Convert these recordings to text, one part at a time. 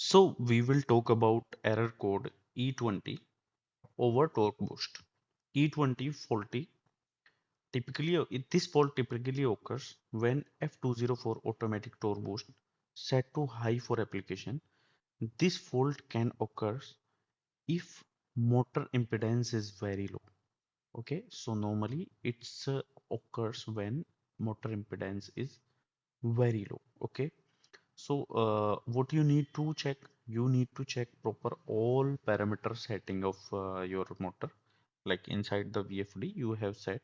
So we will talk about error code E20 over torque boost. E20 faulty this fault typically occurs when F204 automatic torque boost set to high for application. This fault can occur if motor impedance is very low. Okay, so normally it's occurs when motor impedance is very low. Okay, so what you need to check, you need to check proper all parameter setting of your motor. Like inside the VFD, you have set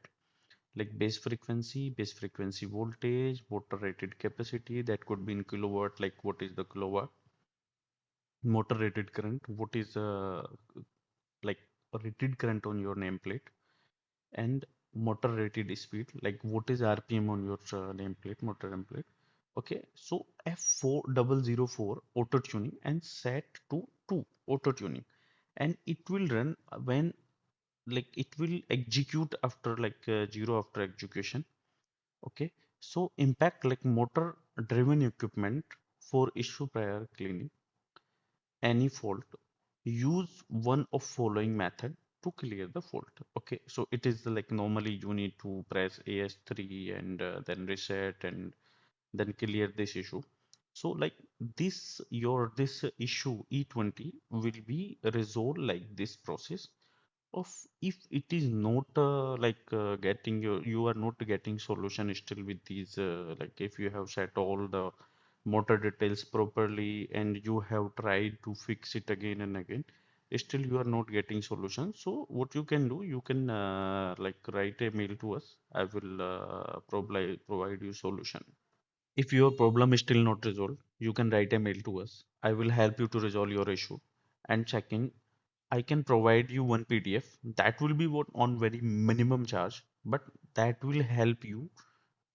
like base frequency voltage, motor rated capacity, that could be in kilowatt, like what is the kilowatt, motor rated current, what is like rated current on your nameplate, and motor rated speed, like what is RPM on your nameplate, motor nameplate. Okay, so F4004 auto tuning and set to 2 auto tuning, and it will run when like it will execute after like 0 after execution. Okay, so impact like motor driven equipment for issue prior cleaning. Any fault, use one of following method to clear the fault. Okay, so it is like normally you need to press AS3 and then reset and then clear this issue. So like this issue E20 will be resolved like this process of, if it is not getting you are not getting solution still with these like if you have set all the motor details properly and you have tried to fix it again and again, still you are not getting solution. So what you can do, you can like write a mail to us. I will provide you solution. If your problem is still not resolved, you can write a mail to us. I will help you to resolve your issue. And checking, I can provide you one PDF that will be what on very minimum charge, but that will help you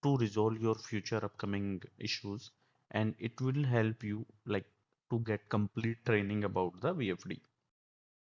to resolve your future upcoming issues, and it will help you like to get complete training about the VFD.